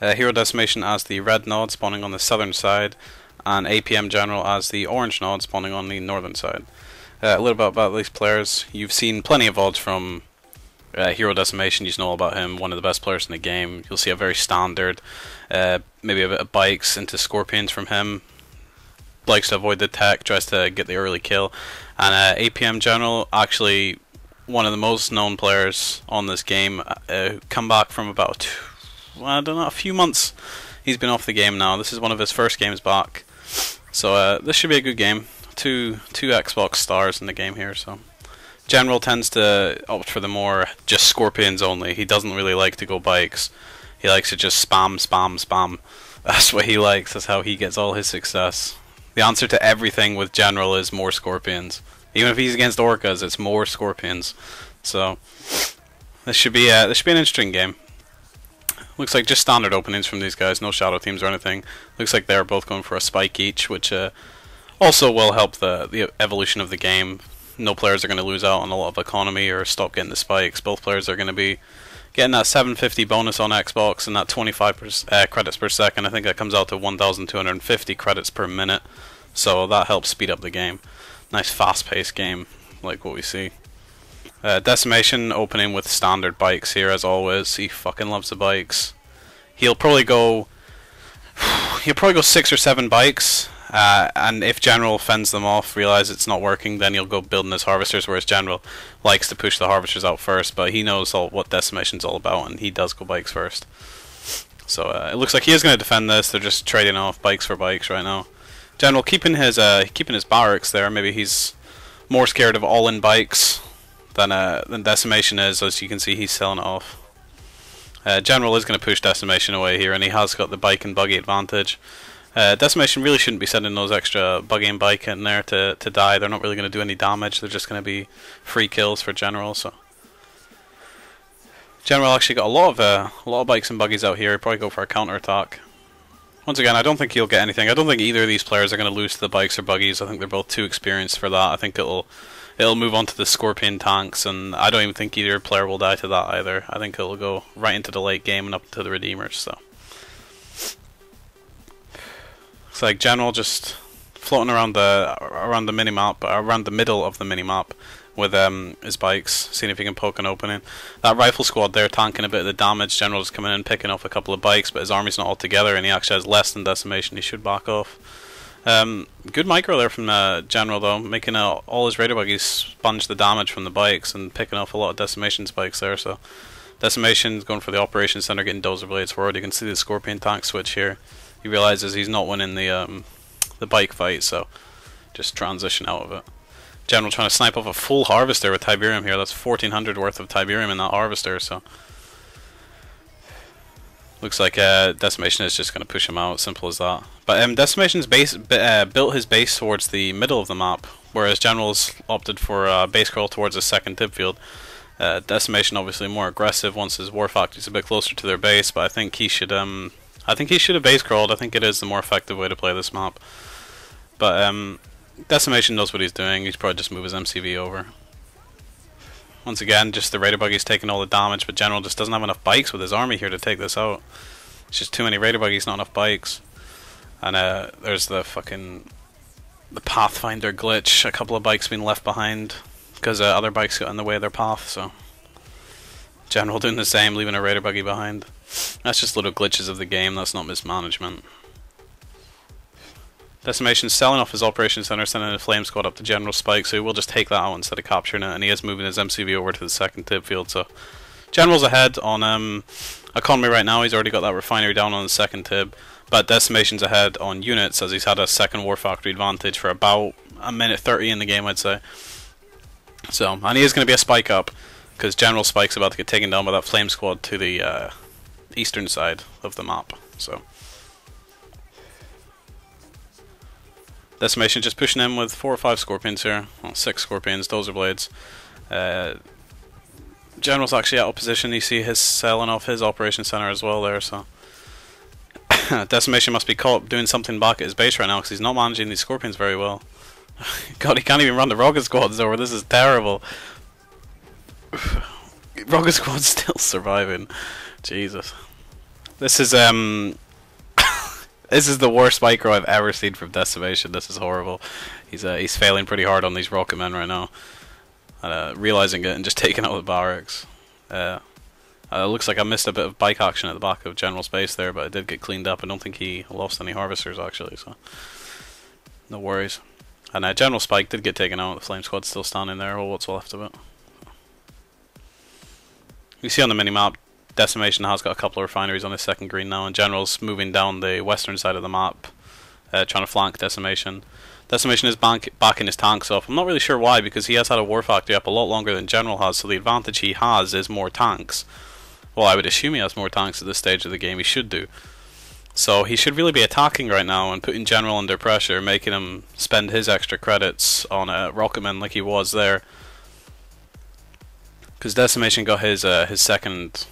Hero Decimation as the red node spawning on the southern side, and APM General as the orange node spawning on the northern side. A little bit about these players. You've seen plenty of VODs from Hero Decimation. You know all about him, one of the best players in the game. You'll see a very standard, maybe a bit of bikes into scorpions from him. Likes to avoid the tech, tries to get the early kill. And APM General, actually one of the most known players on this game, come back from about, I don't know, a few months. He's been off the game now. This is one of his first games back. So this should be a good game. Two Xbox stars in the game here. So General tends to opt for the more just scorpions only. He doesn't really like to go bikes. He likes to just spam. That's what he likes. That's how he gets all his success. The answer to everything with General is more scorpions. Even if he's against orcas, it's more scorpions. So this should be an interesting game. Looks like just standard openings from these guys, no shadow teams or anything. Looks like they're both going for a spike each, which also will help the evolution of the game. No players are going to lose out on a lot of economy or stop getting the spikes. Both players are going to be getting that 750 bonus on Xbox and that 25 credits per second. I think that comes out to 1,250 credits per minute. So that helps speed up the game. Nice fast-paced game, like what we see. Decimation opening with standard bikes here as always. He fucking loves the bikes. He'll probably go 6 or 7 bikes, and if General fends them off, realize it's not working, then he'll go building his harvesters. Whereas General likes to push the harvesters out first, but he knows what Decimation's all about, and he does go bikes first. So it looks like he is going to defend this. They're just trading off bikes for bikes right now. General keeping his barracks there. Maybe he's more scared of all-in bikes than Decimation is. As you can see, he's selling it off. General is going to push Decimation away here, and he has got the bike and buggy advantage. Decimation really shouldn't be sending those extra buggy and bike in there to die. They're not really going to do any damage. They're just going to be free kills for General. So General actually got a lot of bikes and buggies out here. He'll probably go for a counter attack. Once again, I don't think he'll get anything. I don't think either of these players are going to lose to the bikes or buggies. I think they're both too experienced for that. I think it'll move on to the Scorpion tanks, and I don't even think either player will die to that either. I think it'll go right into the late game and up to the Redeemers. So it's like General just floating around the minimap, around the middle of the minimap with his bikes, seeing if he can poke an opening. That rifle squad there tanking a bit of the damage. General just coming in, picking off a couple of bikes, but his army's not all together, and he actually has less than Decimation. He should back off. Good micro there from General though, making all his raider buggies sponge the damage from the bikes and picking off a lot of Decimation spikes there. So Decimation's going for the operations center, getting dozer blades forward. You can see the Scorpion tank switch here. He realizes he's not winning the bike fight, so just transition out of it. General trying to snipe off a full harvester with Tiberium here. That's 1,400 worth of Tiberium in that harvester, so looks like Decimation is just going to push him out. Simple as that. But Decimation's built his base towards the middle of the map, whereas General's opted for base crawl towards the second tip field. Decimation obviously more aggressive once his war factory's a bit closer to their base, but I think he should have base crawled. I think it is the more effective way to play this map. But Decimation knows what he's doing. He's probably just move his MCV over. Once again, just the raider buggy's taking all the damage, but General just doesn't have enough bikes with his army here to take this out. It's just too many raider buggies, not enough bikes. And there's the Pathfinder glitch. A couple of bikes being left behind because other bikes got in the way of their path. So General doing the same, leaving a raider buggy behind. That's just little glitches of the game. That's not mismanagement. Decimation's selling off his operations center, sending a flame squad up to General Spike, so he will just take that out instead of capturing it, and he is moving his MCV over to the second tip field. So General's ahead on economy right now. He's already got that refinery down on the second tib, but Decimation's ahead on units as he's had a second war factory advantage for about a minute 30 in the game, I'd say. So, and he is going to be a spike up because General Spike's about to get taken down by that flame squad to the eastern side of the map. So Decimation just pushing in with 4 or 5 scorpions here. Well, 6 scorpions, dozer blades. General's actually out of position. You see his selling off his operation center as well there. So Decimation must be caught doing something back at his base right now because he's not managing these scorpions very well. God, he can't even run the rocket squads over. This is terrible. Rocket squad's still surviving. Jesus. This is this is the worst micro I've ever seen from Decimation. This is horrible. He's failing pretty hard on these rocket men right now. Realizing it and just taking out the barracks. Looks like I missed a bit of bike action at the back of General Space there, but it did get cleaned up. I don't think he lost any harvesters actually, so no worries. And General Spike did get taken out. The Flame Squad's still standing there, or what's left of it. You see on the minimap, Decimation has got a couple of refineries on his second green now, and General's moving down the western side of the map, trying to flank Decimation. Decimation is backing his tanks off. I'm not really sure why, because he has had a war factory up a lot longer than General has, so the advantage he has is more tanks. Well, I would assume he has more tanks at this stage of the game. He should do. So he should really be attacking right now and putting General under pressure, making him spend his extra credits on Rocketmen like he was there. Because Decimation got his second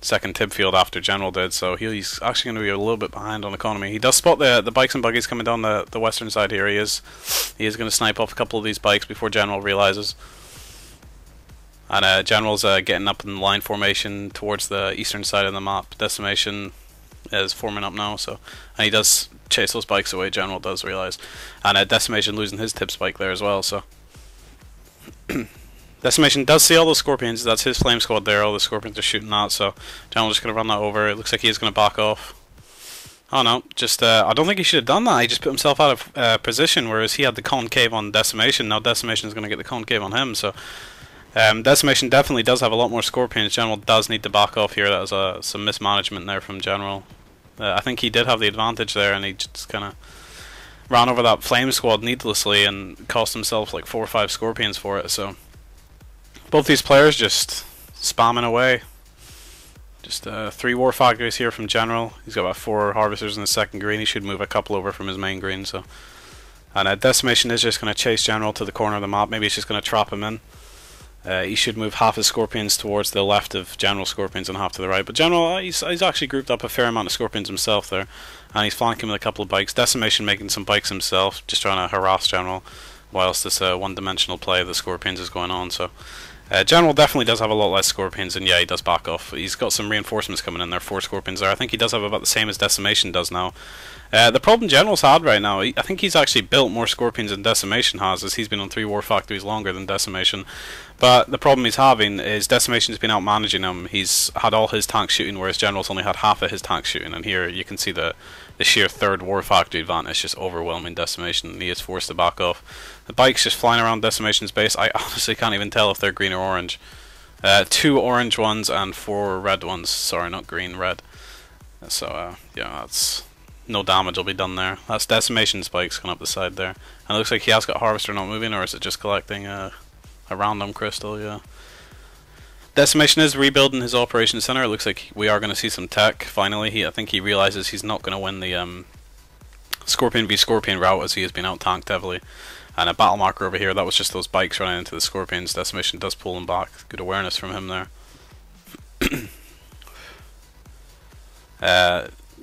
tip field after General did, so he's actually going to be a little bit behind on economy. He does spot the bikes and buggies coming down the western side here. He is going to snipe off a couple of these bikes before General realizes. And General's getting up in line formation towards the eastern side of the map. Decimation is forming up now, so and he does chase those bikes away. General does realize, and Decimation losing his tip spike there as well. So Decimation does see all those Scorpions. That's his Flame Squad there. All the Scorpions are shooting at. So General's just going to run that over. It looks like he is going to back off. Oh no, just I don't think he should have done that. He just put himself out of position, whereas he had the concave on Decimation. Now Decimation is going to get the concave on him. So Decimation definitely does have a lot more Scorpions. General does need to back off here. That was some mismanagement there from General. I think he did have the advantage there, and he just kind of ran over that Flame Squad needlessly and cost himself like 4 or 5 Scorpions for it. So both these players just spamming away. Just 3 war factories here from General. He's got about 4 harvesters in the second green. He should move a couple over from his main green. So, and Decimation is just going to chase General to the corner of the map. Maybe he's just going to trap him in. He should move half his Scorpions towards the left of General Scorpions and half to the right. But General, he's actually grouped up a fair amount of Scorpions himself there. And he's flanking with a couple of bikes. Decimation making some bikes himself, just trying to harass General, whilst this one-dimensional play of the Scorpions is going on. So General definitely does have a lot less Scorpions, and yeah, he does back off. He's got some reinforcements coming in there, 4 Scorpions there. I think he does have about the same as Decimation does now. The problem General's had right now, I think he's actually built more Scorpions than Decimation has, as he's been on 3 war factories longer than Decimation. But the problem he's having is Decimation's been out managing him. He's had all his tanks shooting, whereas General's only had half of his tanks shooting. And here you can see the sheer 3rd war factory advantage just overwhelming Decimation, and he is forced to back off. The bike's just flying around Decimation's base. I honestly can't even tell if they're green or orange. 2 orange ones and 4 red ones. Sorry, not green, red. So yeah, that's no damage will be done there. That's Decimation spikes going up the side there. And it looks like he has got Harvester not moving, or is it just collecting a random crystal? Yeah. Decimation is rebuilding his operations center. It looks like we are going to see some tech finally. I think he realizes he's not going to win the Scorpion v Scorpion route, as he has been out tanked heavily. And a battle marker over here, that was just those bikes running into the Scorpions. Decimation does pull them back. Good awareness from him there.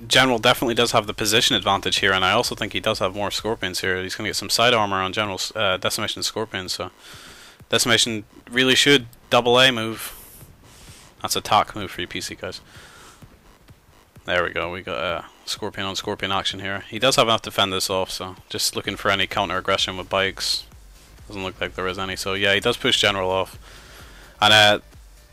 General definitely does have the position advantage here, and I also think he does have more Scorpions here. He's going to get some side armor on General's Decimation Scorpions, so Decimation really should double A move. That's a tack move for you PC guys. There we go, we got Scorpion on Scorpion action here. He does have enough to fend this off, so just looking for any counter aggression with bikes. Doesn't look like there is any, so yeah, he does push General off. And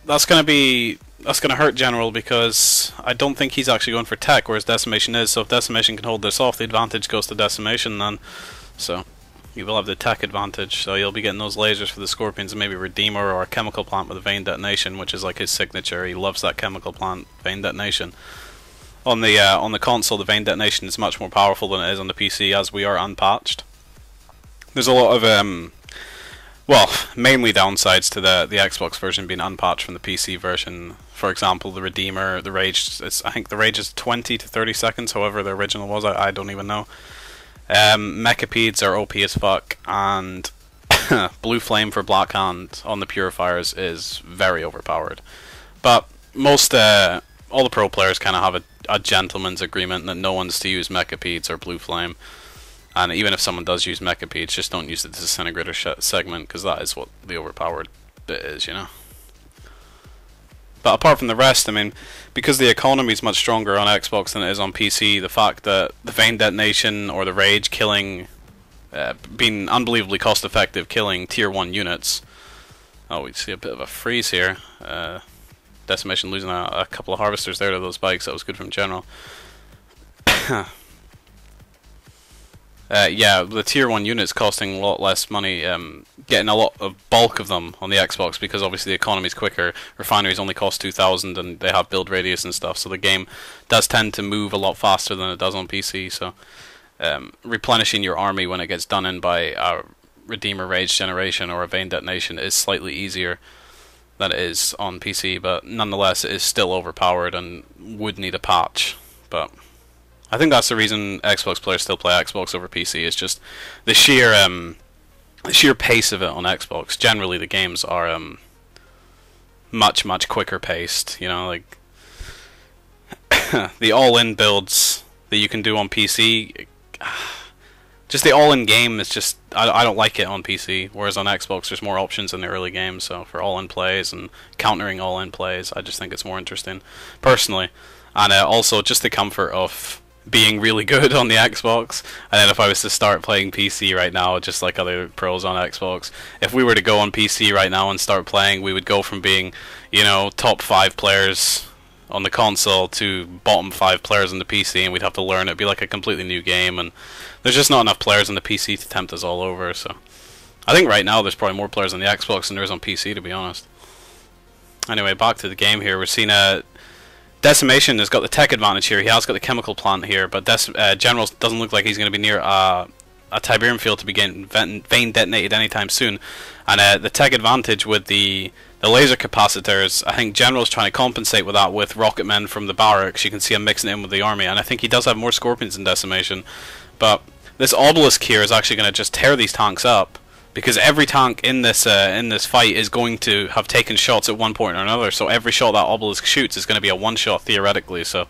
that's going to hurt General, because I don't think he's actually going for tech, whereas Decimation is. So if Decimation can hold this off, the advantage goes to Decimation then. So he will have the tech advantage, so you'll be getting those lasers for the Scorpions, and maybe Redeemer or a chemical plant with a vein detonation, which is like his signature. He loves that chemical plant vein detonation. On the console, the vein detonation is much more powerful than it is on the PC, as we are unpatched. There's a lot of well, mainly downsides to the Xbox version being unpatched from the PC version. For example, the Redeemer, the Rage, I think the Rage is 20 to 30 seconds, however the original was, I don't even know. Mechapeds are OP as fuck, and Blue Flame for Black Hand on the Purifiers is very overpowered. But most, all the pro players kind of have a gentleman's agreement that no one's to use Mechapeds or Blue Flame. And even if someone does use Mechapeds, just don't use the Disintegrator segment, because that is what the overpowered bit is, you know. But apart from the rest, I mean, because the economy is much stronger on Xbox than it is on PC, the fact that the vein detonation or the rage killing, being unbelievably cost effective, killing tier 1 units. Oh, we see a bit of a freeze here. Decimation losing a couple of harvesters there to those bikes. That was good from General. Yeah, the tier 1 units costing a lot less money, getting a lot of bulk of them on the Xbox because obviously the economy's quicker. Refineries only cost 2,000 and they have build radius and stuff, so the game does tend to move a lot faster than it does on PC. So replenishing your army when it gets done in by a Redeemer Rage generation or a Vein Detonation is slightly easier than it is on PC, but nonetheless it is still overpowered and would need a patch. But I think that's the reason Xbox players still play Xbox over PC. Is just the sheer pace of it on Xbox. Generally, the games are much quicker paced. You know, like the all-in builds that you can do on PC. Just the all-in game is just I don't like it on PC. Whereas on Xbox, there's more options in the early game. So for all-in plays and countering all-in plays, I just think it's more interesting, personally. And also just the comfort of being really good on the Xbox, and then if I was to start playing PC right now, just like other pros on Xbox, if we were to go on PC right now and start playing, we would go from being, you know, top 5 players on the console to bottom 5 players on the PC, and we'd have to learn. It'd be like a completely new game, and there's just not enough players on the PC to tempt us all over. So I think right now there's probably more players on the Xbox than there is on PC, to be honest. Anyway, back to the game here. We're seeing Decimation has got the tech advantage here. He has got the chemical plant here, but General doesn't look like he's going to be near a Tiberium field to be getting vein detonated anytime soon. And the tech advantage with the laser capacitors, I think General's trying to compensate with that with rocket men from the barracks. You can see him mixing it in with the army, and I think he does have more Scorpions in Decimation. But this obelisk here is actually going to just tear these tanks up, because every tank in this fight is going to have taken shots at one point or another. So every shot that obelisk shoots is going to be a one-shot theoretically. So,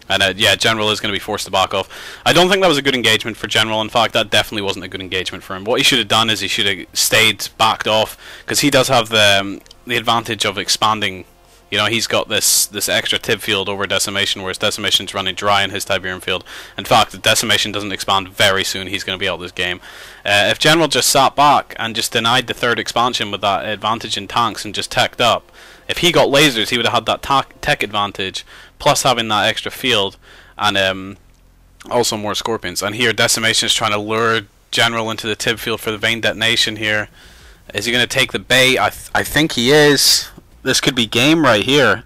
and yeah, General is going to be forced to back off. I don't think that was a good engagement for General. In fact, that definitely wasn't a good engagement for him. What he should have done is he should have stayed backed off, because he does have the advantage of expanding. You know, he's got this extra tib field over Decimation, whereas Decimation's running dry in his Tiberium field. In fact, if Decimation doesn't expand very soon, he's going to be out of this game. If General just sat back and just denied the third expansion with that advantage in tanks and just teched up, if he got lasers, he would have had that tech advantage, plus having that extra field, and also more Scorpions. And here, Decimation is trying to lure General into the tib field for the Vein Detonation here. Is he going to take the bait? I think he is. This could be game right here.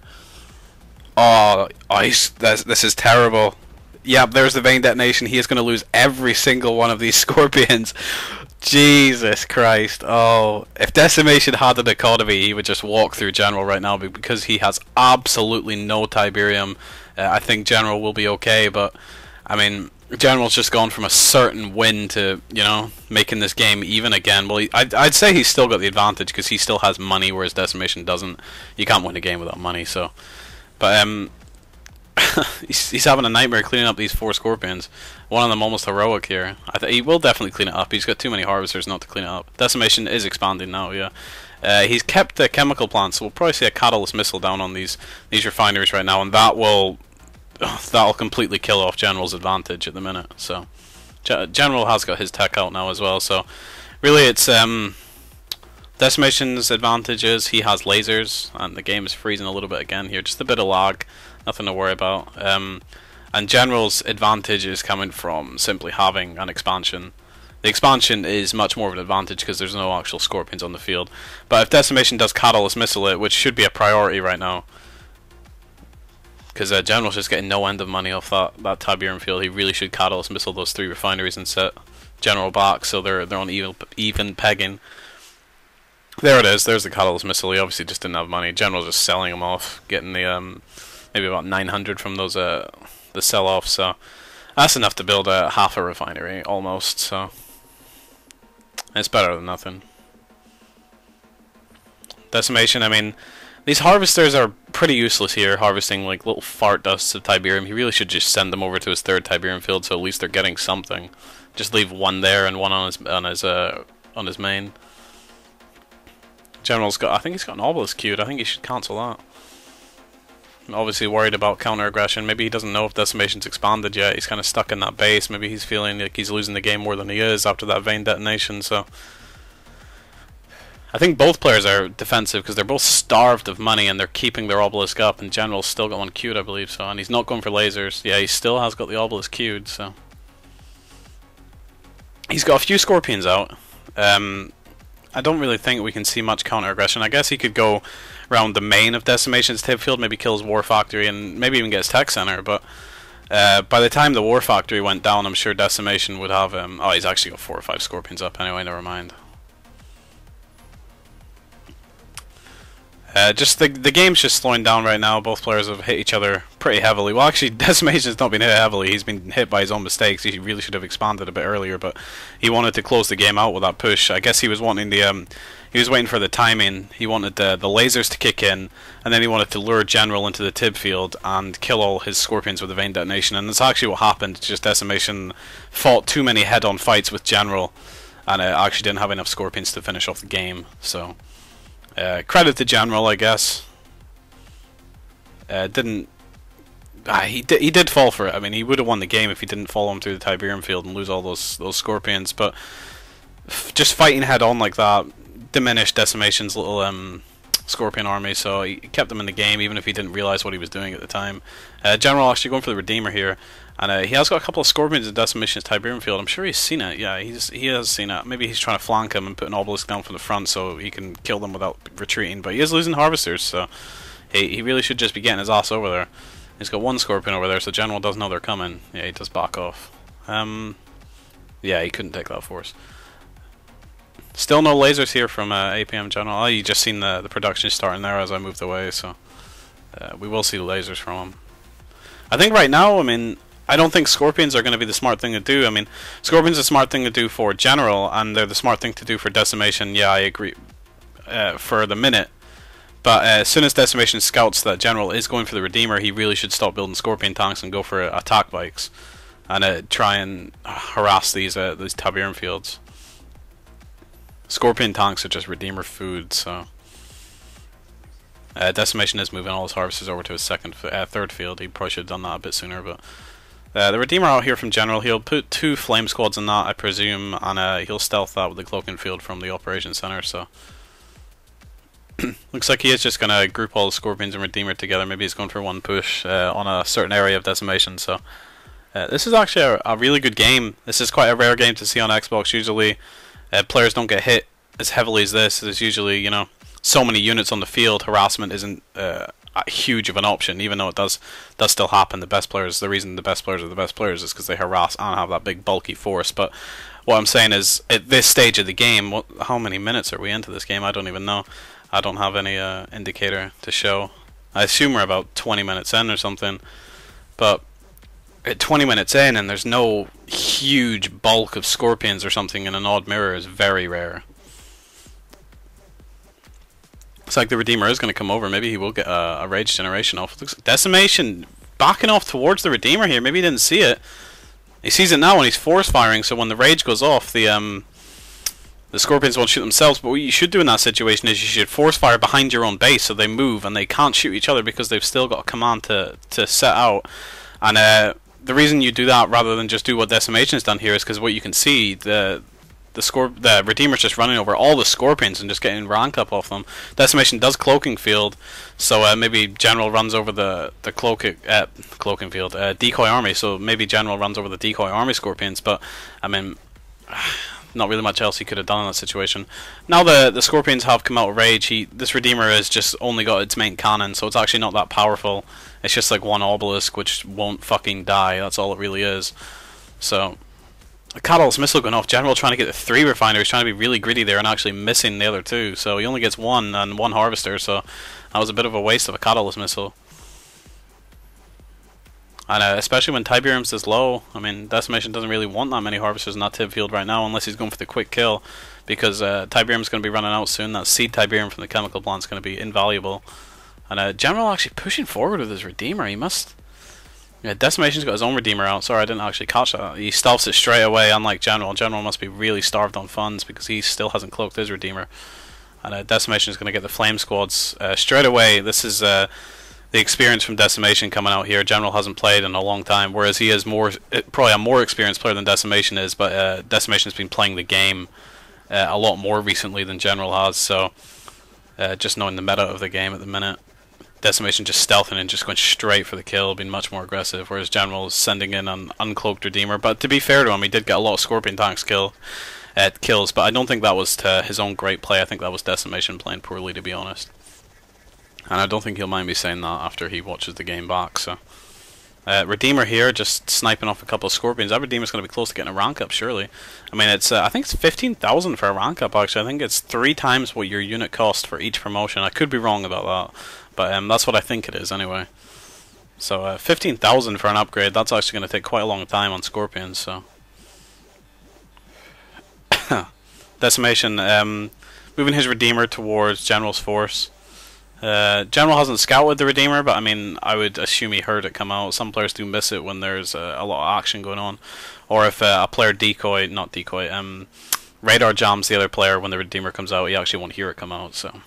Oh, ice! This is terrible. Yep, there's the Vein Detonation. He is going to lose every single one of these Scorpions. Jesus Christ. Oh, if Decimation had an economy, he would just walk through General right now, because he has absolutely no Tiberium. I think General will be okay, but I mean, General's just gone from a certain win to, you know, making this game even again. Well, I'd say he's still got the advantage because he still has money, whereas Decimation doesn't. You can't win a game without money, so. But he's having a nightmare cleaning up these 4 Scorpions. One of them almost heroic here. He will definitely clean it up. He's got too many harvesters not to clean it up. Decimation is expanding now, yeah. He's kept the chemical plants, so we'll probably see a catalyst missile down on these refineries right now, and that'll completely kill off General's advantage at the minute. So General has got his tech out now as well, so really it's Decimation's advantage is he has lasers, and the game is freezing a little bit again here, just a bit of lag, nothing to worry about. And General's advantage is coming from simply having an expansion. The expansion is much more of an advantage because there's no actual Scorpions on the field. But if Decimation does catalyst missile it, which should be a priority right now, because General's just getting no end of money off that Tiberium field, he really should catalyst missile those 3 refineries and set General back so they're on even pegging. There it is. There's the catalyst missile. He obviously just didn't have money. General's just selling them off, getting the maybe about 900 from those the sell-offs. So that's enough to build half a refinery almost. So it's better than nothing. Decimation. I mean, these harvesters are pretty useless here, harvesting like little fart dusts of Tiberium. He really should just send them over to his 3rd Tiberium field, so at least they're getting something. Just leave 1 there and 1 on his main. General's got, I think he's got an obelisk queued. I think he should cancel that. obviously worried about counter aggression. Maybe he doesn't know if Decimation's expanded yet. He's kind of stuck in that base. Maybe he's feeling like he's losing the game more than he is after that Vayne detonation. So I think both players are defensive because they're both starved of money and they're keeping their obelisk up. And General's still got one queued, I believe. So, and he's not going for lasers. Yeah, he still has got the obelisk queued. So he's got a few scorpions out. I don't really think we can see much counter aggression. I guess he could go around the main of Decimation's tip field, maybe kill his War Factory and maybe even get his Tech Center, but by the time the War Factory went down, I'm sure Decimation would have him. Oh, he's actually got 4 or 5 Scorpions up anyway, never mind. Just the game's just slowing down right now. Both players have hit each other pretty heavily. Well, actually, Decimation's not been hit heavily. He's been hit by his own mistakes. He really should have expanded a bit earlier, but he wanted to close the game out with that push. I guess he was wanting the he was waiting for the timing. He wanted the lasers to kick in, and then he wanted to lure General into the Tib field and kill all his Scorpions with the Vayne detonation. And that's actually what happened. Just Decimation fought too many head-on fights with General, and actually didn't have enough Scorpions to finish off the game. So. Credit to General, I guess. Didn't he did fall for it. I mean, he would have won the game if he didn't follow him through the Tiberium field and lose all those Scorpions. But just fighting head on like that diminished Decimation's little Scorpion army, so he kept them in the game even if he didn't realize what he was doing at the time. General actually going for the Redeemer here. And he has got a couple of Scorpions in Decimation's Tiberium field. I'm sure he's seen it. Yeah, he has seen it. Maybe he's trying to flank him and put an obelisk down from the front so he can kill them without retreating. But he is losing Harvesters, so he really should just be getting his ass over there. He's got 1 Scorpion over there, so General does know they're coming. Yeah, he does back off. Yeah, he couldn't take that force. Still no lasers here from APM General. Oh, you just seen the production starting there as I moved away, so we will see the lasers from him. I think right now, I mean, I don't think Scorpions are going to be the smart thing to do. I mean, Scorpions are the smart thing to do for General, and they're the smart thing to do for Decimation. Yeah, I agree. For the minute. But as soon as Decimation scouts that General is going for the Redeemer, he really should stop building Scorpion tanks and go for attack bikes. And try and harass these Tiberium fields. Scorpion tanks are just Redeemer food, so... Decimation is moving all his Harvesters over to his third field. He probably should have done that a bit sooner, but... the Redeemer out here from General, he'll put 2 Flame Squads in that, I presume, and he'll stealth that with the Cloaking Field from the Operations Center, so... Looks like he is just going to group all the Scorpions and Redeemer together. Maybe he's going for 1 push on a certain area of Decimation, so... this is actually a really good game. This is quite a rare game to see on Xbox. Usually, players don't get hit as heavily as this. There's usually, you know, so many units on the field. Harassment isn't... huge of an option, even though it does still happen. The reason the best players are the best players is because they harass and have that big bulky force. But what I'm saying is, at this stage of the game, how many minutes are we into this game? I don't even know. I don't have any indicator to show. I assume we're about 20 minutes in or something. But at 20 minutes in and there's no huge bulk of Scorpions or something in an odd mirror is very rare. Looks like the Redeemer is going to come over. Maybe he will get a Rage Generation off. Looks like Decimation backing off towards the Redeemer here. Maybe he didn't see it. He sees it now and he's force firing, so when the Rage goes off, the Scorpions won't shoot themselves. But what you should do in that situation is you should force fire behind your own base so they move and they can't shoot each other because they've still got a command to set out. And the reason you do that rather than just do what Decimation has done here is because what you can see, the Redeemer's just running over all the Scorpions and just getting rank up off them. Decimation does Cloaking Field, so maybe General runs over the Cloaking Field, Decoy Army, so maybe General runs over the Decoy Army Scorpions, but, I mean, not really much else he could have done in that situation. Now the Scorpions have come out of Rage, this Redeemer has just only got its main cannon, so it's actually not that powerful. It's just like 1 Obelisk, which won't fucking die, that's all it really is. So... a Catalyst Missile going off. General trying to get the 3 Refineries, trying to be really gritty there and actually missing the other 2. So he only gets 1 and 1 Harvester, so that was a bit of a waste of a Catalyst Missile. And especially when Tiberium's this low. I mean, Decimation doesn't really want that many Harvesters in that Tib field right now unless he's going for the quick kill. Because Tiberium's going to be running out soon. That Seed Tiberium from the Chemical Plant's going to be invaluable. And General actually pushing forward with his Redeemer. He must... yeah, Decimation's got his own Redeemer out. Sorry, I didn't actually catch that. He stealths it straight away, unlike General. General must be really starved on funds because he still hasn't cloaked his Redeemer. And Decimation is going to get the Flame Squads straight away. This is the experience from Decimation coming out here. General hasn't played in a long time, whereas he is probably a more experienced player than Decimation is, but Decimation's been playing the game a lot more recently than General has, so just knowing the meta of the game at the minute. Decimation just stealthing and just going straight for the kill, being much more aggressive, whereas General is sending in an uncloaked Redeemer. But to be fair to him, he did get a lot of Scorpion tanks kills, but I don't think that was to his own great play. I think that was Decimation playing poorly, to be honest. And I don't think he'll mind me saying that after he watches the game back. So Redeemer here, just sniping off a couple of Scorpions. That Redeemer's going to be close to getting a rank up, surely. I mean, it's I think it's 15,000 for a rank up, actually. I think it's 3 times what your unit cost for each promotion. I could be wrong about that, but that's what I think it is anyway. So 15,000 for an upgrade, that's actually going to take quite a long time on Scorpions, so. Decimation, moving his Redeemer towards General's force. General hasn't scouted the Redeemer, but I mean, I would assume he heard it come out. Some players do miss it when there's a lot of action going on, or if a player radar jams the other player when the Redeemer comes out, he actually won't hear it come out. So,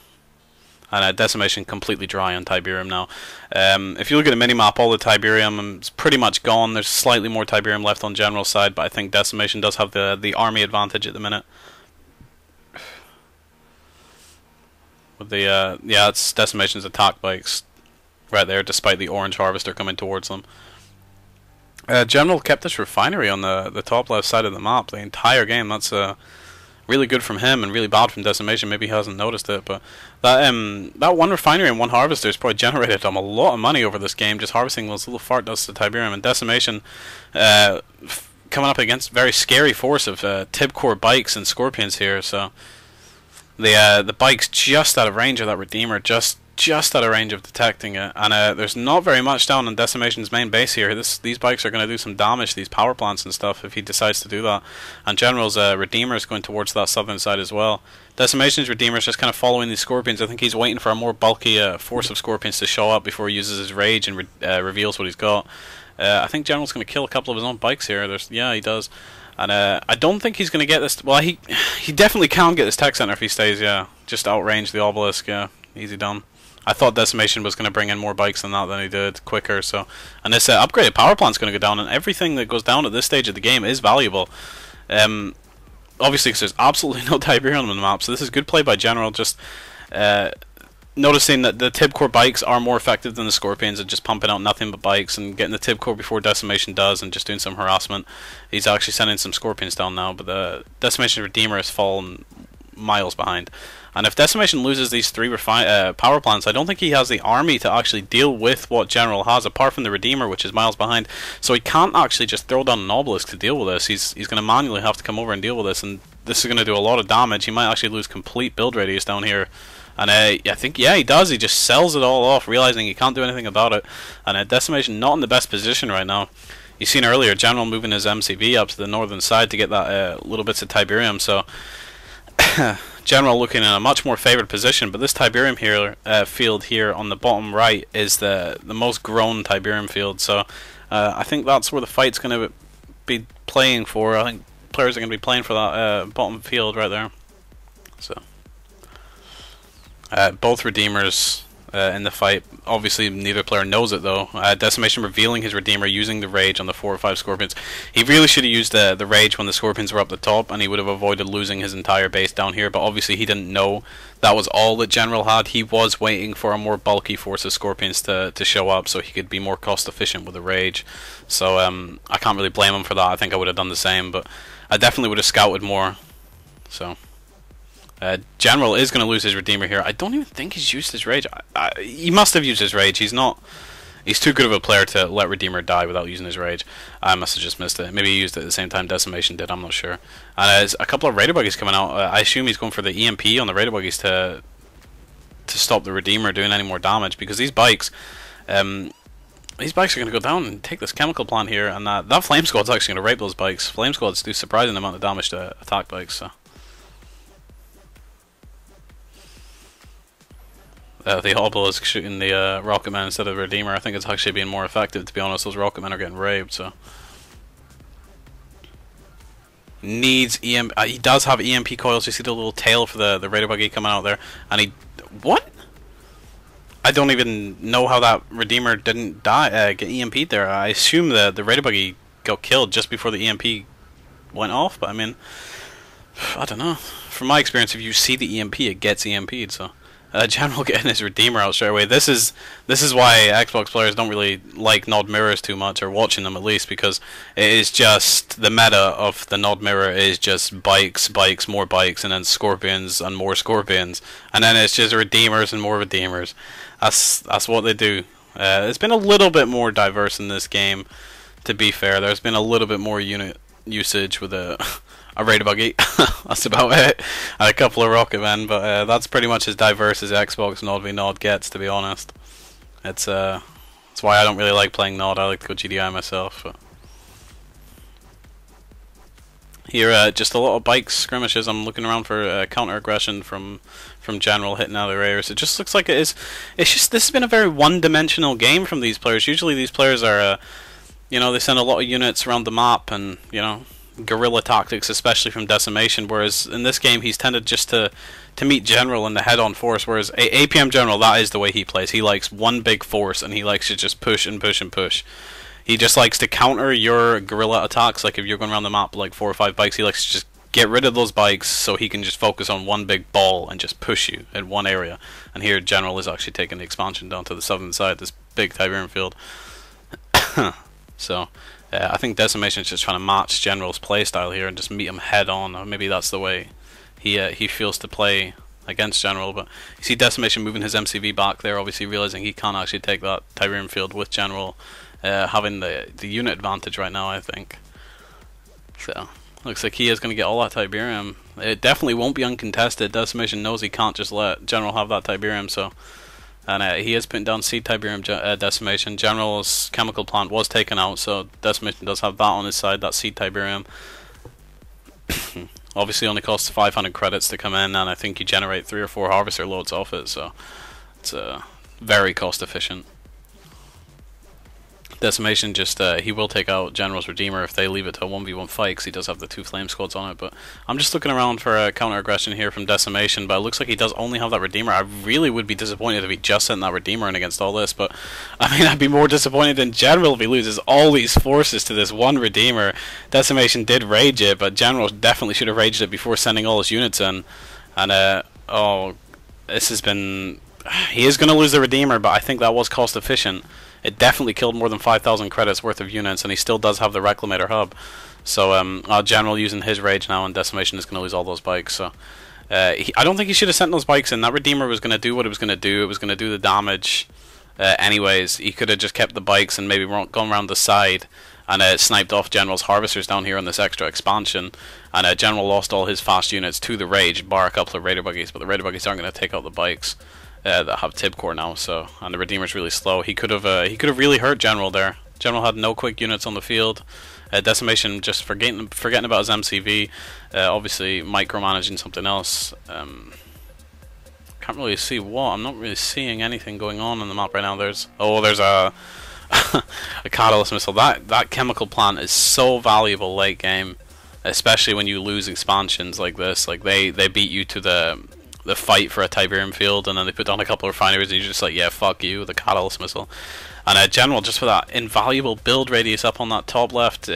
and Decimation completely dry on Tiberium now. If you look at the minimap, all the Tiberium is pretty much gone. There's slightly more Tiberium left on General's side, but I think Decimation does have the army advantage at the minute. With the it's Decimation's attack bikes right there, despite the orange harvester coming towards them. General kept this refinery on the top left side of the map the entire game. That's really good from him and really bad from Decimation. Maybe he hasn't noticed it, but that one refinery and one harvester has probably generated him a lot of money over this game, just harvesting those little fart dusts of Tiberium. And Decimation coming up against a very scary force of Tibcore bikes and Scorpions here, so. The bike's just out of range of that Redeemer, just out of range of detecting it, and there's not very much down on Decimation's main base here. These bikes are going to do some damage to these power plants and stuff if he decides to do that. And General's Redeemer is going towards that southern side as well. Decimation's Redeemer is just kind of following these Scorpions. I think he's waiting for a more bulky force of Scorpions to show up before he uses his rage and reveals what he's got. I think General's going to kill a couple of his own bikes here. Yeah, he does. And I don't think he's going to get this. Well, he definitely can get this tech center if he stays. Yeah, just outrange the obelisk. Yeah, easy done. I thought Decimation was going to bring in more bikes than that than he did, quicker. So, and this upgraded power plant's going to go down, and everything that goes down at this stage of the game is valuable. Obviously, because there's absolutely no Tiberium on the map, so this is good play by General. Just noticing that the Tibcore bikes are more effective than the Scorpions and just pumping out nothing but bikes and getting the Tibcore before Decimation does and just doing some harassment. He's actually sending some Scorpions down now, but the Decimation Redeemer has fallen miles behind. And if Decimation loses these 3 power plants, I don't think he has the army to actually deal with what General has, apart from the Redeemer, which is miles behind. So he can't actually just throw down an obelisk to deal with this. He's going to manually have to come over and deal with this, and this is going to do a lot of damage. He might actually lose complete build radius down here. And I think, yeah, he does. He just sells it all off, realizing he can't do anything about it. And Decimation not in the best position right now. You've seen earlier, General moving his MCV up to the northern side to get that little bits of Tiberium. So General looking in a much more favored position. But this Tiberium here field here on the bottom right is the most grown Tiberium field. So I think that's where the fight's going to be playing for. I think players are going to be playing for that bottom field right there. So. Both Redeemers in the fight. Obviously, neither player knows it, though. Decimation revealing his Redeemer using the Rage on the 4 or 5 Scorpions. He really should have used the Rage when the Scorpions were up the top, and he would have avoided losing his entire base down here, but obviously he didn't know that was all that General had. He was waiting for a more bulky force of Scorpions to show up so he could be more cost efficient with the Rage. So I can't really blame him for that. I think I would have done the same, but I definitely would have scouted more. So... General is going to lose his Redeemer here. I don't even think he's used his Rage. He must have used his Rage. He's too good of a player to let Redeemer die without using his Rage. I must have just missed it. Maybe he used it at the same time Decimation did. I'm not sure. And there's a couple of Raider Buggies coming out. I assume he's going for the EMP on the Raider Buggies to stop the Redeemer doing any more damage, because these bikes are going to go down and take this chemical plant here, and that Flame Squad's actually going to rape those bikes. Flame Squads do surprising amount of damage to attack bikes, so... the obelisk shooting the rocket man instead of the Redeemer. I think it's actually being more effective, to be honest. Those rocket men are getting raped, so... Needs EMP... he does have EMP coils. You see the little tail for the Raider Buggy coming out there. And he... What? I don't even know how that Redeemer didn't die, get EMP'd there. I assume the Raider Buggy got killed just before the EMP went off, but I mean, I don't know. From my experience, if you see the EMP, it gets EMP'd, so... General getting his Redeemer out straight away. This is why Xbox players don't really like Nod mirrors too much, or watching them at least, because it is just the meta of the Nod mirror is just bikes, more bikes, and then scorpions and more scorpions, and then it's just Redeemers and more Redeemers. That's what they do. It's been a little bit more diverse in this game, to be fair. There's been a little bit more unit usage with a Raider Buggy. That's about it. And a couple of rocket men, but that's pretty much as diverse as Xbox Nod v Nod gets, to be honest. It's that's why I don't really like playing Nod. I like to go GDI myself. But here, just a lot of bike skirmishes. I'm looking around for counter aggression from General hitting out of the raiders. It just looks like it is. It's just, this has been a very one-dimensional game from these players. Usually these players are, you know, they send a lot of units around the map, and you know, guerrilla tactics, especially from Decimation, whereas in this game he's tended just to meet General in the head-on force, whereas APM General, that is the way he plays. He likes one big force, and he likes to just push and push and push. He just likes to counter your guerrilla attacks. Like if you're going around the map like 4 or 5 bikes, he likes to just get rid of those bikes so he can just focus on one big ball and just push you in one area. And here General is actually taking the expansion down to the southern side, this big Tiberium field. So I think Decimation is just trying to match General's playstyle here and just meet him head on, or maybe that's the way he feels to play against General. But you see Decimation moving his MCV back there, obviously realizing he can't actually take that Tiberium field with General having the unit advantage right now, I think. So looks like he is going to get all that Tiberium. It definitely won't be uncontested. Decimation knows he can't just let General have that Tiberium, so... And he is putting down Seed Tiberium Decimation. General's chemical plant was taken out, so Decimation does have that on his side, that Seed Tiberium. Obviously only costs 500 credits to come in, and I think you generate 3 or 4 harvester loads off it, so it's very cost efficient. Decimation just, he will take out General's Redeemer if they leave it to a 1v1 fight, because he does have the 2 flame squads on it. But I'm just looking around for a counter aggression here from Decimation, but it looks like he does only have that Redeemer. I really would be disappointed if he just sent that Redeemer in against all this, but I mean, I'd be more disappointed in General if he loses all these forces to this one Redeemer. Decimation did rage it, but General definitely should have raged it before sending all his units in. And oh, this has been... He is going to lose the Redeemer, but I think that was cost efficient. It definitely killed more than 5,000 credits worth of units, and he still does have the Reclamator hub. So General using his rage now, and Decimation is going to lose all those bikes. So I don't think he should have sent those bikes in. That Redeemer was going to do what it was going to do. It was going to do the damage anyways. He could have just kept the bikes and maybe gone around the side and sniped off General's harvesters down here on this extra expansion. And General lost all his fast units to the rage, bar a couple of Raider Buggies, but the Raider Buggies aren't going to take out the bikes. That have Tib Core now, so, and the Redeemer's really slow. He could have really hurt General there. General had no quick units on the field. Decimation just forgetting about his MCV. Obviously micromanaging something else. Can't really see what. I'm not really seeing anything going on the map right now. There's a a catalyst missile. That chemical plant is so valuable late game, especially when you lose expansions like this. Like they beat you to the fight for a Tiberium field, and then they put down a couple of refineries, and you're just like, yeah, fuck you, the catalyst missile. And General, just for that invaluable build radius up on that top left,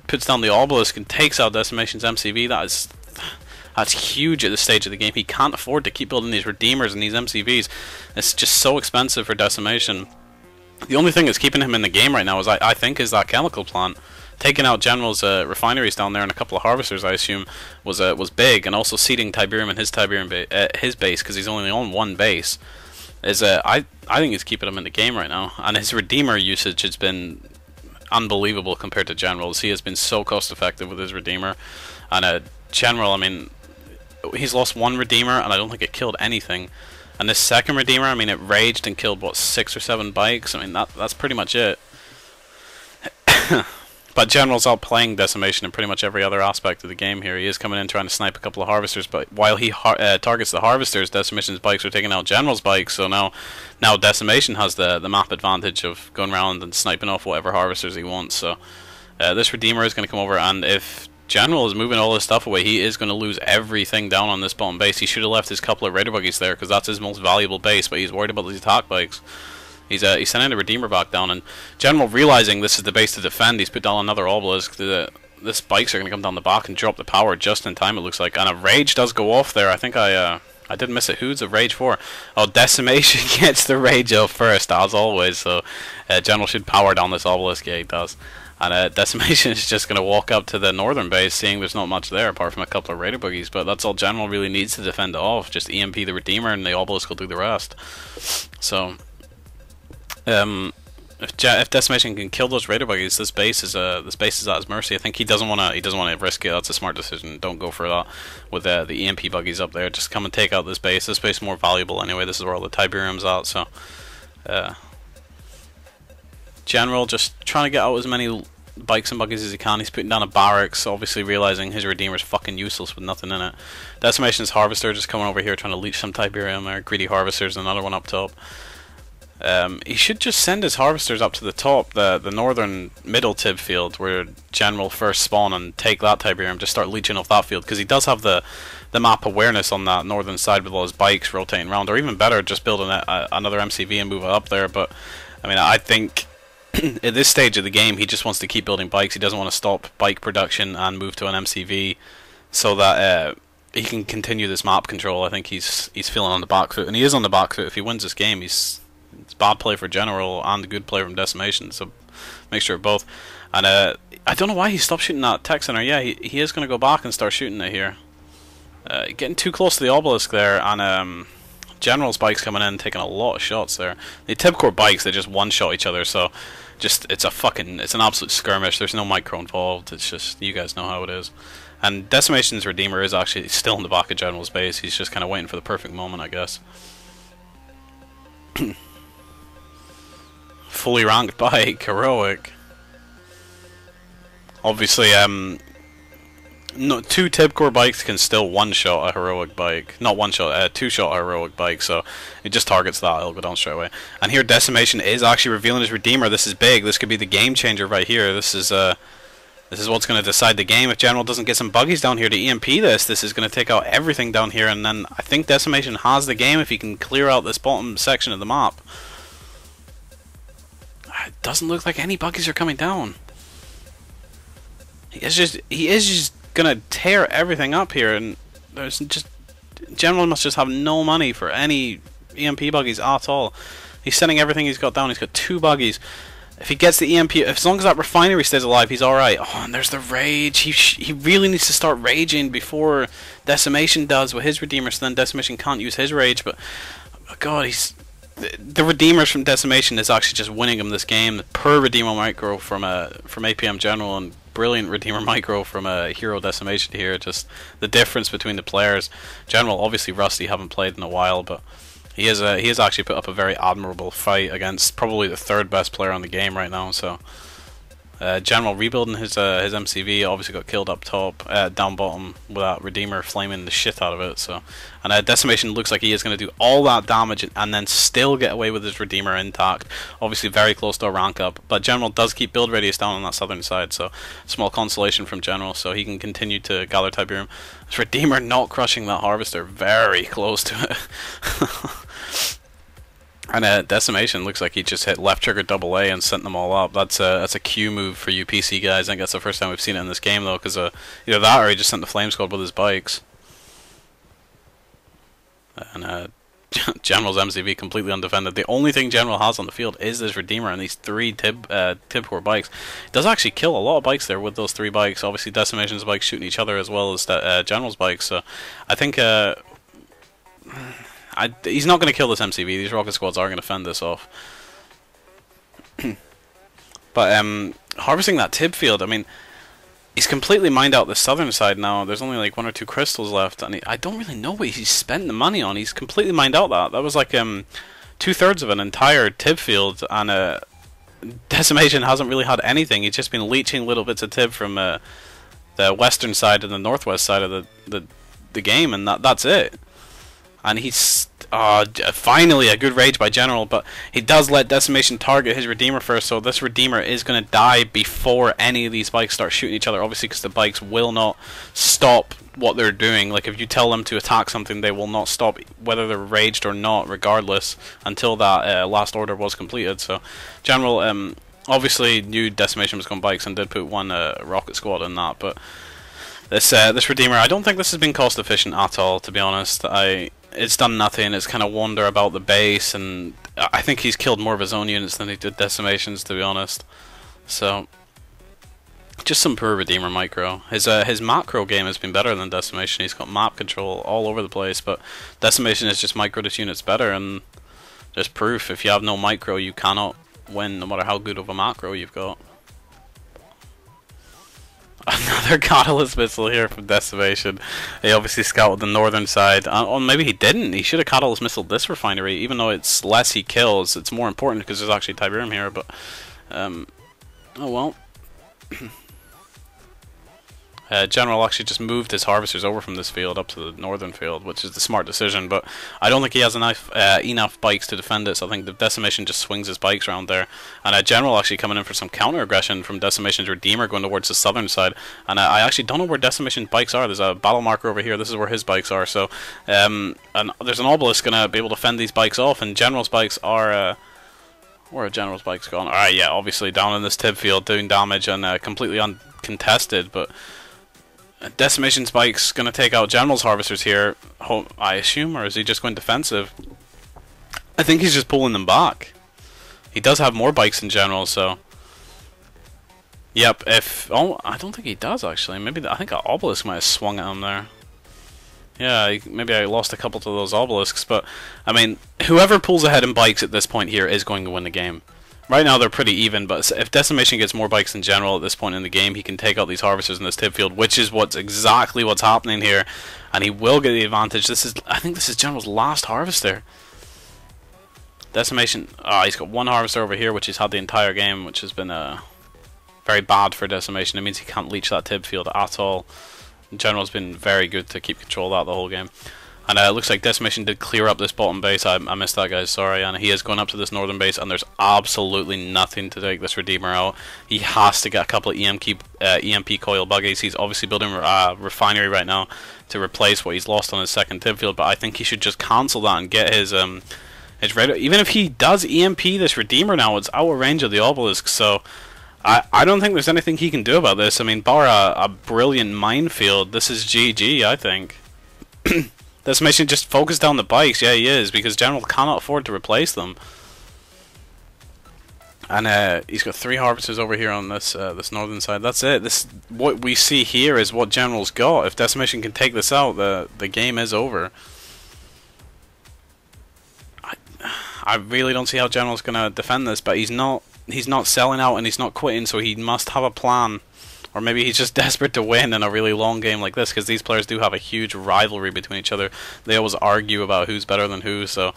puts down the obelisk and takes out Decimation's MCV. That's huge at this stage of the game. He can't afford to keep building these Redeemers and these MCVs. It's just so expensive for Decimation. The only thing that's keeping him in the game right now is, I think, is that chemical plant. Taking out General's refineries down there and a couple of harvesters, I assume, was big, and also seeding Tiberium in his his base, because he's only on one base. I think he's keeping him in the game right now, and his Redeemer usage has been unbelievable compared to General's. He has been so cost effective with his Redeemer, and General, I mean, he's lost one Redeemer, and I don't think it killed anything. And this second Redeemer, I mean, it raged and killed what, 6 or 7 bikes. I mean, that's pretty much it. But General's outplaying Decimation in pretty much every other aspect of the game here. He is coming in trying to snipe a couple of harvesters, but while he targets the harvesters, Decimation's bikes are taking out General's bikes, so now Decimation has the map advantage of going around and sniping off whatever harvesters he wants. So this Redeemer is going to come over, and if General is moving all his stuff away. He is going to lose everything down on this bottom base. He should have left his couple of Raider buggies there because that's his most valuable base, but he's worried about these attack bikes. He's sending the Redeemer back down, and General, realizing this is the base to defend, he's put down another obelisk. This bikes are going to come down the back and drop the power just in time, it looks like. And a Rage does go off there. I think I did miss it. Who's a Rage for? Oh, Decimation gets the Rage off first, as always. So General should power down this obelisk. Yeah, he does. And Decimation is just going to walk up to the northern base, seeing there's not much there apart from a couple of Raider buggies. But that's all General really needs to defend it off. Just EMP the Redeemer, and the obelisk will do the rest. So, if Decimation can kill those Raider buggies, this base is at his mercy. I think he doesn't want to risk it. That's a smart decision. Don't go for that with the EMP buggies up there. Just come and take out this base. This base is more valuable anyway. This is where all the Tiberium's at. So, General just trying to get out as many bikes and buggies as he can. He's putting down a barracks, obviously realizing his Redeemer's fucking useless with nothing in it. Decimation's Harvester just coming over here trying to leech some Tiberium there. Greedy Harvester's another one up top. He should just send his Harvesters up to the top, the northern middle Tib field where General first spawn, and take that Tiberium, just start leeching off that field, because he does have the map awareness on that northern side with all his bikes rotating around. Or even better, just build another MCV and move it up there. But I mean, I think at this stage of the game, he just wants to keep building bikes. He doesn't want to stop bike production and move to an MCV so that he can continue this map control. I think he's feeling on the back foot, and he is on the back foot. If he wins this game, it's bad play for General and a good play from Decimation. So make sure of both. And I don't know why he stopped shooting that tech center. Yeah, he is going to go back and start shooting it here. Getting too close to the obelisk there, and General's bikes coming in, taking a lot of shots there. The Tibcore bikes, they just one-shot each other, so it's an absolute skirmish. There's no micro involved. It's just, you guys know how it is. And Decimation's Redeemer is actually still in the back of General's base. He's just kind of waiting for the perfect moment, I guess. Fully ranked bike, heroic. Obviously, no, two Tibcore bikes can still one-shot a heroic bike. Not one-shot, two-shot a heroic bike, so it just targets that, it'll go down straight away. And here Decimation is actually revealing his Redeemer. This is big, this could be the game changer right here. This is what's going to decide the game. If General doesn't get some buggies down here to EMP this is going to take out everything down here, and then I think Decimation has the game if he can clear out this bottom section of the map. It doesn't look like any buggies are coming down. He is just gonna tear everything up here, and there's just General must just have no money for any EMP buggies at all. He's sending everything he's got down. He's got 2 buggies. If he gets the EMP, as long as that refinery stays alive, he's alright. Oh, and there's the Rage. He really needs to start raging before Decimation does with his Redeemer, so then Decimation can't use his Rage. But oh God, the Redeemers from Decimation is actually just winning him this game. Per Redeemer micro from APM General, and brilliant Redeemer micro from a Hero Decimation here. Just the difference between the players. General, obviously rusty, haven't played in a while, but he has actually put up a very admirable fight against probably the 3rd best player on the game right now. So General rebuilding his MCV, obviously got killed up top, down bottom with that Redeemer flaming the shit out of it. So, and Decimation looks like he is going to do all that damage and then still get away with his Redeemer intact. Obviously very close to a rank up, but General does keep build radius down on that southern side, so small consolation from General, so he can continue to gather Tiberium. This Redeemer not crushing that Harvester, very close to it. And Decimation looks like he just hit left trigger AA and sent them all up. That's a Q move for you PC guys. I think that's the first time we've seen it in this game though, because either that or he just sent the Flame Squad with his bikes. And General's MCV completely undefended. The only thing General has on the field is this Redeemer and these 3 Tibcore bikes. He does actually kill a lot of bikes there with those 3 bikes. Obviously Decimation's bikes shooting each other as well as General's bikes. So I think he's not going to kill this MCV. These rocket squads are going to fend this off. But harvesting that Tib field, I mean, he's completely mined out the southern side now. There's only like 1 or 2 crystals left, and I don't really know what he's spent the money on. He's completely mined out that. That was like 2/3 of an entire Tib field, and Decimation hasn't really had anything. He's just been leeching little bits of Tib from the western side and the northwest side of the game, and that's it. and he's finally a good rage by General, but he does let Decimation target his Redeemer first, so this Redeemer is going to die before any of these bikes start shooting each other, obviously because the bikes will not stop what they're doing. Like, if you tell them to attack something, they will not stop, whether they're raged or not, regardless, until that last order was completed. So General obviously knew Decimation was going bikes and did put one rocket squad in that, but this Redeemer, I don't think this has been cost efficient at all, to be honest. It's done nothing. It's kind of wander about the base, and I think he's killed more of his own units than he did Decimations, to be honest. So just some poor Redeemer micro. His macro game has been better than Decimation. He's got map control all over the place, but Decimation is just microed his units better, and there's proof. If you have no micro, you cannot win, no matter how good of a macro you've got. Another Catalyst Missile here from Decimation. He obviously scouted the northern side. Or maybe he didn't. He should have Catalyst Missile this refinery. Even though it's less he kills, it's more important because there's actually Tiberium here. But, oh well. General actually just moved his harvesters over from this field up to the northern field, which is the smart decision, but I don't think he has enough bikes to defend it, so I think the Decimation just swings his bikes around there. And General actually coming in for some counter-aggression from Decimation's Redeemer going towards the southern side, and I actually don't know where Decimation's bikes are. There's a battle marker over here, this is where his bikes are, so and there's an obelisk going to be able to fend these bikes off, and General's bikes are... where are General's bikes gone? Alright, yeah, obviously down in this tib field doing damage and completely uncontested, but Decimation's bike's going to take out General's harvesters here, I assume, or is he just going defensive? I think he's just pulling them back. He does have more bikes than General, so... Yep, oh, I don't think he does, actually. Maybe I think an obelisk might have swung at him there. Yeah, maybe I lost a couple to those obelisks, but, I mean, whoever pulls ahead in bikes at this point here is going to win the game. Right now they're pretty even, but if Decimation gets more bikes than General at this point in the game, he can take out these harvesters in this tib field, which is exactly what's happening here, and he will get the advantage. I think this is General's last harvester. Decimation, he's got one harvester over here, which he's had the entire game, which has been very bad for Decimation. It means he can't leech that tib field at all. General's been very good to keep control of that the whole game. And it looks like Decimation did clear up this bottom base. I missed that, guys, sorry. And he is going up to this northern base, and there's absolutely nothing to take this Redeemer out. He has to get a couple of EMP coil buggies. He's obviously building a refinery right now to replace what he's lost on his second tib field, but I think he should just cancel that and get his ready. Even if he does EMP this Redeemer now, it's out of range of the obelisk, so I don't think there's anything he can do about this. I mean, bar a brilliant minefield, this is GG, I think. Decimation just focused down the bikes. Yeah, he is, because General cannot afford to replace them. And he's got 3 harvesters over here on this this northern side. That's it. What we see here is what General's got. If Decimation can take this out, the game is over. I really don't see how General's gonna defend this, but he's not selling out and he's not quitting, so he must have a plan. Or maybe he's just desperate to win in a really long game like this, because these players do have a huge rivalry between each other. They always argue about who's better than who, so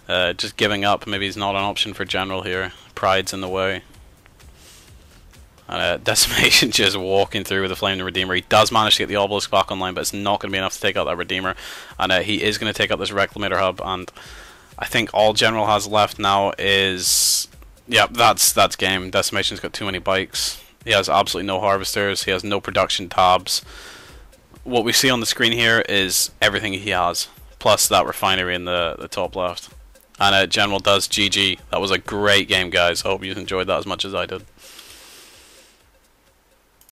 just giving up maybe is not an option for General here. Pride's in the way. Decimation just walking through with the Flaming Redeemer. He does manage to get the obelisk back online, but it's not going to be enough to take out that Redeemer. And he is going to take out this Reclamator hub, and I think all General has left now is... Yep, that's game. Decimation's got too many bikes. He has absolutely no harvesters. He has no production tabs. What we see on the screen here is everything he has, plus that refinery in the top left. And General does GG. That was a great game, guys. I hope you enjoyed that as much as I did.